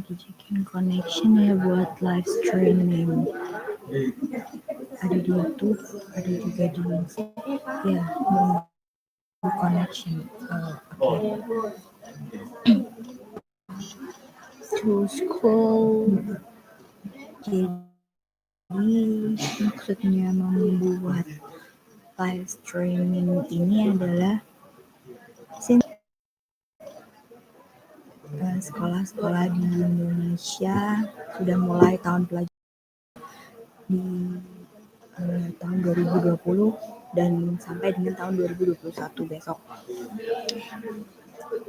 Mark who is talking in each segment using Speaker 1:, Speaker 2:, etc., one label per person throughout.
Speaker 1: lagi checking connection ya buat live streaming. Ada di YouTube, ada juga di ya nunggu connection. To scroll. Jadi maksudnya membuat live streaming ini adalah sekolah-sekolah di Indonesia sudah mulai tahun pelajaran di tahun 2020 dan sampai dengan tahun 2021 besok.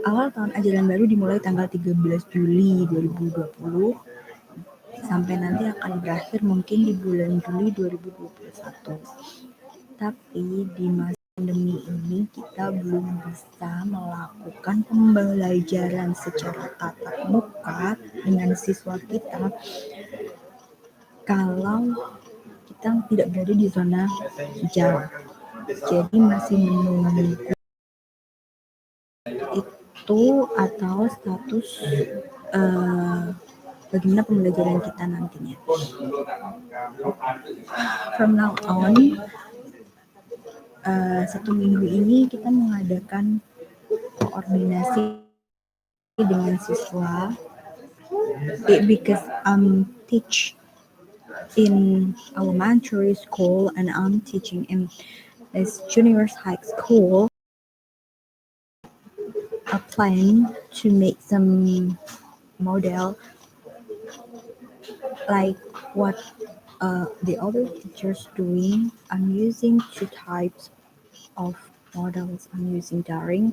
Speaker 1: Awal tahun ajaran baru dimulai tanggal 13 Juli 2020 sampai nanti akan berakhir mungkin di bulan Juli 2021. Tapi di masa pandemi ini kita belum bisa melakukan pembelajaran secara tatap muka dengan siswa kita kalau kita tidak berada di zona hijau. Jadi masih menunggu itu atau status bagaimana pembelajaran kita nantinya. From now on, 1 minggu ini kita mengadakan koordinasi dengan siswa because teach in elementary school and I'm teaching in this junior high school. A plan to make some model like what the other teachers doing. I'm using 2 types of models. I'm using daring.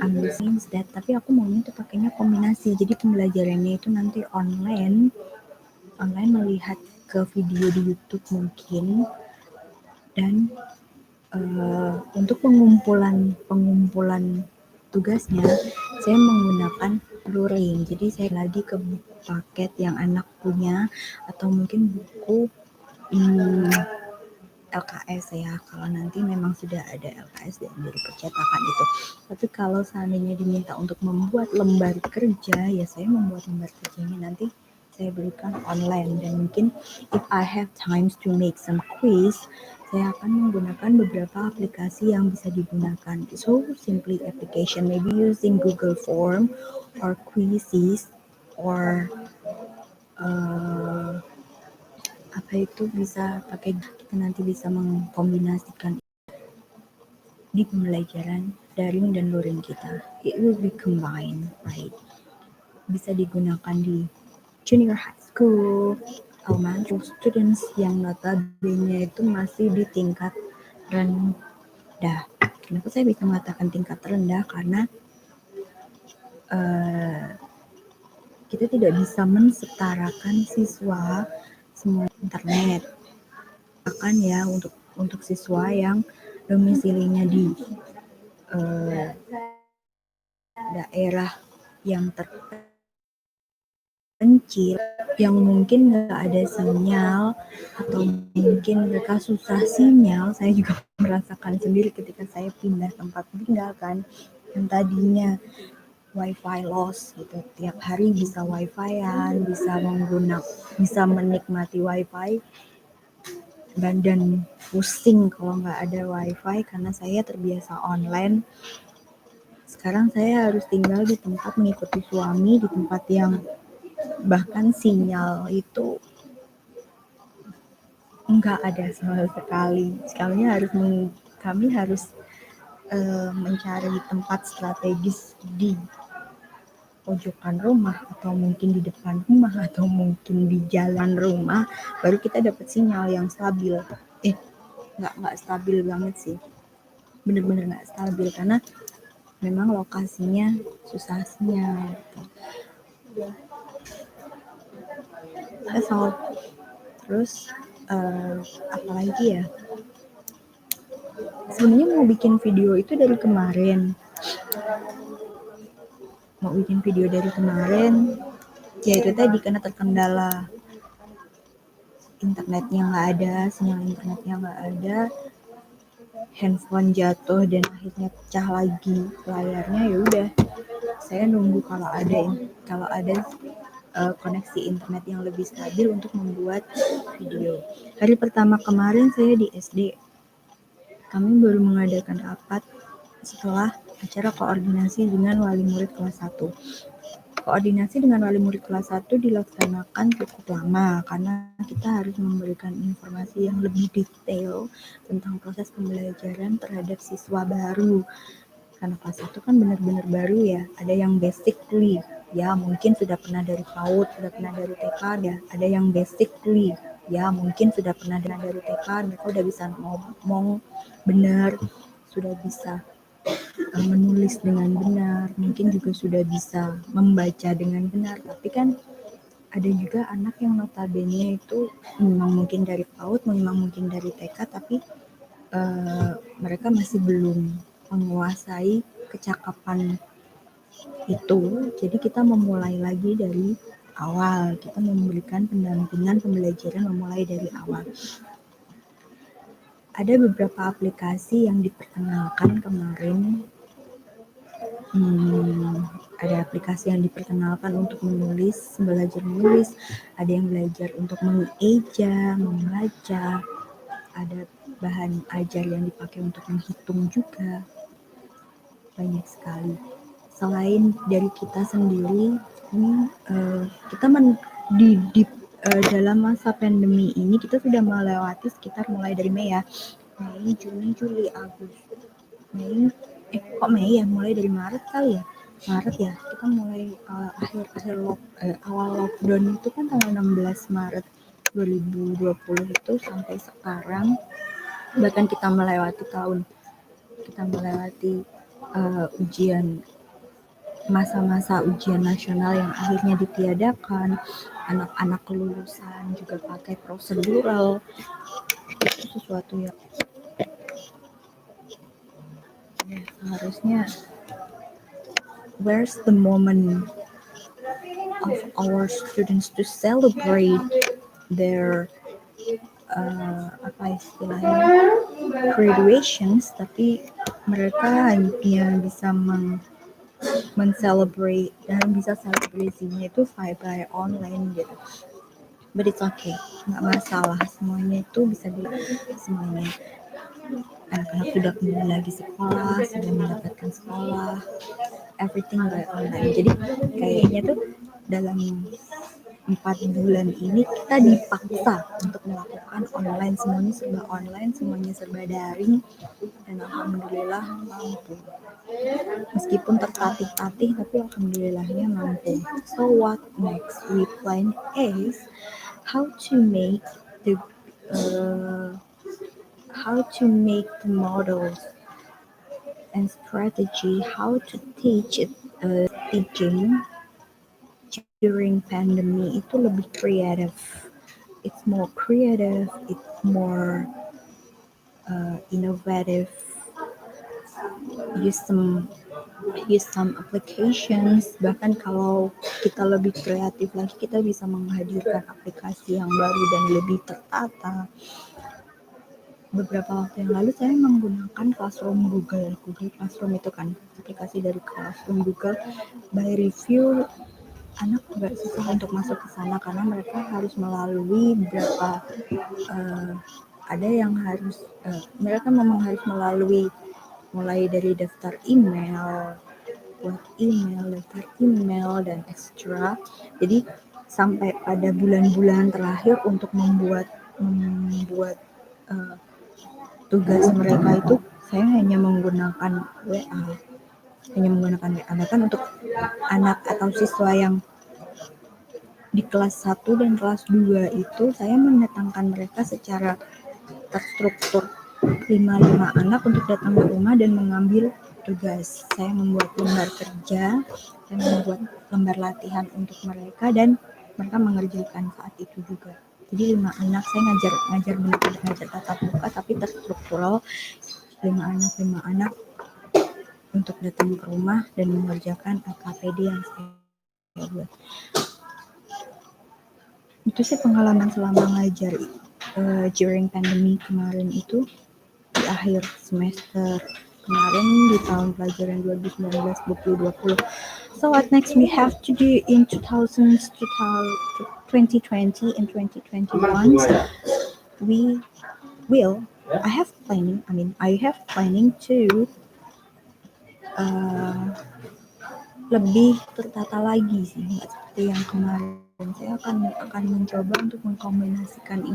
Speaker 1: I'm using that, tapi aku maunya tuh pakainya kombinasi. Jadi pembelajarannya itu nanti online melihat ke video di YouTube mungkin, dan untuk pengumpulan tugasnya saya menggunakan luring. Jadi saya lagi ke paket yang anak punya atau mungkin buku LKS ya, kalau nanti memang sudah ada LKS dan dari percetakan itu. Tapi kalau seandainya diminta untuk membuat lembar kerja, ya saya membuat lembar kerjanya nanti saya berikan online. Dan mungkin if I have times to make some quiz, saya akan menggunakan beberapa aplikasi yang bisa digunakan. So simply application, maybe using Google Form or Quizzes or apa itu bisa pakai, kita nanti bisa mengkombinasikan di pembelajaran daring dan luring kita. It will be combined, right? Bisa digunakan di junior high school, elementary students yang notabene itu masih di tingkat rendah. Kenapa saya bisa mengatakan tingkat rendah? Karena kita tidak bisa mensetarakan siswa semua internet. Akan ya untuk siswa yang domisilinya di daerah yang terpencil, yang mungkin nggak ada sinyal atau mungkin mereka susah sinyal. Saya juga merasakan sendiri ketika saya pindah tempat tinggal kan, yang tadinya wifi loss gitu, tiap hari bisa wifi-an, bisa menikmati wifi, dan pusing kalau nggak ada wifi karena saya terbiasa online. Sekarang saya harus tinggal di tempat mengikuti suami, di tempat yang bahkan sinyal itu nggak ada sama sekali. Kami harus mencari tempat strategis di pojokan rumah atau mungkin di depan rumah atau mungkin di jalan rumah, baru kita dapat sinyal yang stabil. Nggak stabil banget sih, bener-bener nggak stabil karena memang lokasinya susah sinyal gitu. So, terus apalagi ya, sebenarnya mau bikin video itu dari kemarin, ya itu tadi karena terkendala internetnya nggak ada, sinyal internetnya nggak ada, handphone jatuh dan akhirnya pecah lagi layarnya. Ya udah, saya nunggu kalau ada koneksi internet yang lebih stabil untuk membuat video. Hari pertama kemarin saya di SD, kami baru mengadakan rapat setelah acara koordinasi dengan wali murid kelas 1. Koordinasi dengan wali murid kelas 1 dilaksanakan cukup lama karena kita harus memberikan informasi yang lebih detail tentang proses pembelajaran terhadap siswa baru. Karena kelas 1 kan benar-benar baru ya, ada yang basically, ya mungkin sudah pernah dari PAUD, sudah pernah dari TK, ya ada yang basically, ya mungkin sudah pernah dari TK, mereka udah bisa ngomong benar, sudah bisa menulis dengan benar, mungkin juga sudah bisa membaca dengan benar, tapi kan ada juga anak yang notabene itu memang mungkin dari PAUD, memang mungkin dari TK, tapi mereka masih belum menguasai kecakapan itu. Jadi kita memulai lagi dari awal, kita memberikan pendampingan pembelajaran memulai dari awal. Ada beberapa aplikasi yang diperkenalkan kemarin. Ada aplikasi yang diperkenalkan untuk belajar menulis, ada yang belajar untuk mengeja, membaca, ada bahan ajar yang dipakai untuk menghitung juga, banyak sekali. Selain dari kita sendiri, ini kita dalam masa pandemi ini kita sudah melewati sekitar mulai dari Mei ya, Mei, Juni, Juli, Agustus, Mei, Mei ya, mulai dari Maret kali ya, Maret ya, kita mulai awal lockdown itu kan tanggal 16 Maret 2020 itu sampai sekarang, bahkan kita melewati ujian, masa-masa ujian nasional yang akhirnya ditiadakan, anak-anak kelulusan juga pakai prosedural, itu sesuatu yang seharusnya, where's the moment of our students to celebrate their graduations, tapi mereka hanya bisa men-celebrate dan bisa selebrasinya itu via online gitu. But it's okay, nggak masalah, semuanya itu bisa semuanya. Anak-anak sudah kembali lagi sekolah, sudah mendapatkan sekolah, everything by online. Jadi kayaknya tuh dalam 4 bulan ini kita dipaksa untuk melakukan online, semuanya serba daring, dan alhamdulillah mampu. Meskipun tertatih-tatih, tapi alhamdulillahnya mampu. So what next? We plan is how to make the models and strategy, how to teach teaching during pandemic itu lebih creative. It's more creative, it's more innovative. Use some applications. Bahkan kalau kita lebih kreatif lagi, kita bisa menghadirkan aplikasi yang baru dan lebih tertata. Beberapa waktu yang lalu saya menggunakan Classroom Google Classroom, itu kan aplikasi dari Classroom Google. By review, anak agak susah untuk masuk ke sana karena mereka harus melalui beberapa ada yang harus mereka memang harus melalui mulai dari daftar email, daftar email dan ekstra. Jadi sampai pada bulan-bulan terakhir untuk membuat tugas mereka itu saya hanya menggunakan WA. Bahkan untuk anak atau siswa yang di kelas 1 dan kelas 2 itu saya mendatangkan mereka secara terstruktur 5 anak untuk datang ke rumah dan mengambil tugas. Saya membuat lembar kerja, saya membuat lembar latihan untuk mereka, dan mereka mengerjakan saat itu juga. Jadi 5 anak, saya ngajar benar-benar ngajar tatap muka tapi terstruktural. 5 anak untuk datang ke rumah dan mengerjakan KPD yang saya buat. Itu sih pengalaman selama ngajar during pandemi kemarin itu, di akhir semester kemarin di tahun pelajaran 2019-2020. So what next we have to do in 2020 and 2021, we will, I have planning to lebih tertata lagi sih, nggak seperti yang kemarin. Saya akan mencoba untuk mengkombinasikan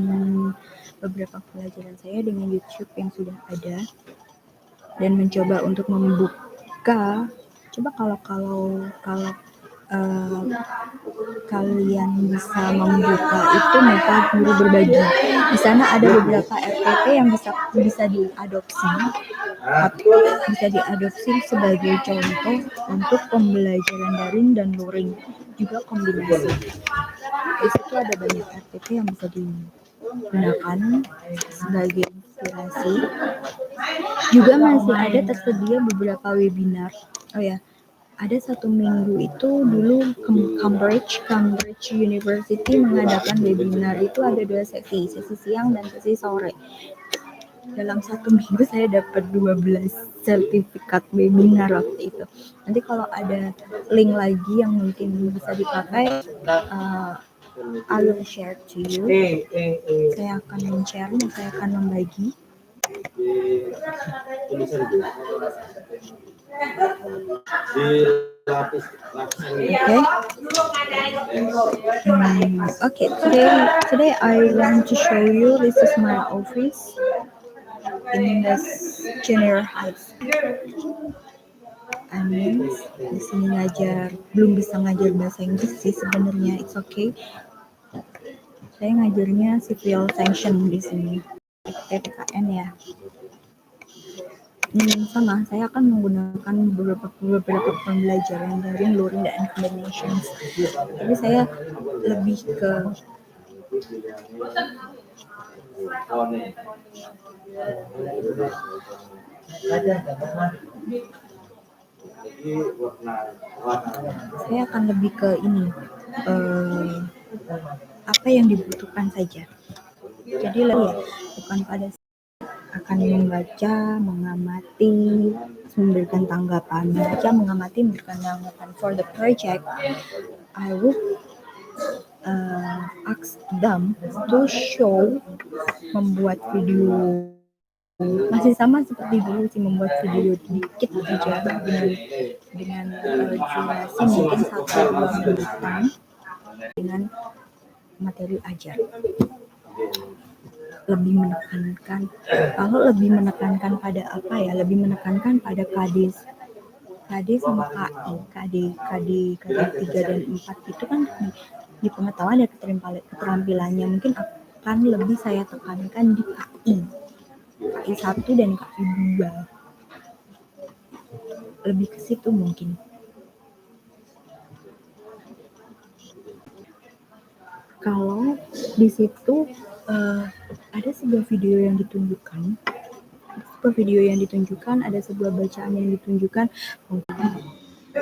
Speaker 1: beberapa pelajaran saya dengan YouTube yang sudah ada, dan mencoba untuk membuka. Coba kalau kalian bisa membuka itu mereka guru berbagi. Di sana ada beberapa RPP yang bisa diadopsi sebagai contoh untuk pembelajaran daring dan luring, juga kombinasi. Di situ ada banyak RPP yang bisa digunakan sebagai inspirasi. Juga masih ada tersedia beberapa webinar. Oh ya, ada 1 minggu itu dulu Cambridge University mengadakan webinar. Itu ada 2 sesi siang dan sesi sore. Dalam 1 minggu saya dapat 12 sertifikat webinar waktu itu. Nanti kalau ada link lagi yang mungkin bisa dipakai, I will share to you. Saya akan men-share, saya akan membagi. Okay. Today I want to show you, this is my office in this junior high school. Di sini belum bisa ngajar bahasa Inggris sih sebenarnya, it's okay. Saya ngajarnya civil sanction di sini, PPKN ya. Sama, saya akan menggunakan beberapa pembelajaran daring, luring, dan combinations. Tapi saya lebih ke ini, apa yang dibutuhkan saja. Jadi bukan pada akan membaca, mengamati, memberikan tanggapan. Membaca, mengamati, memberikan tanggapan. For the project, I would ask them to show, membuat video. Masih sama seperti dulu sih, membuat video dikit saja dengan durasi mungkin 1-2 menitan dengan materi ajar. Lebih menekankan pada apa ya? Lebih menekankan pada KD sama KD 3 dan 4 itu kan di pengetahuan dan keterampilannya mungkin akan lebih saya tekankan di KI 1 dan KI 2. Lebih ke situ mungkin. Kalau di situ ada sebuah video yang ditunjukkan, ada sebuah bacaan yang ditunjukkan.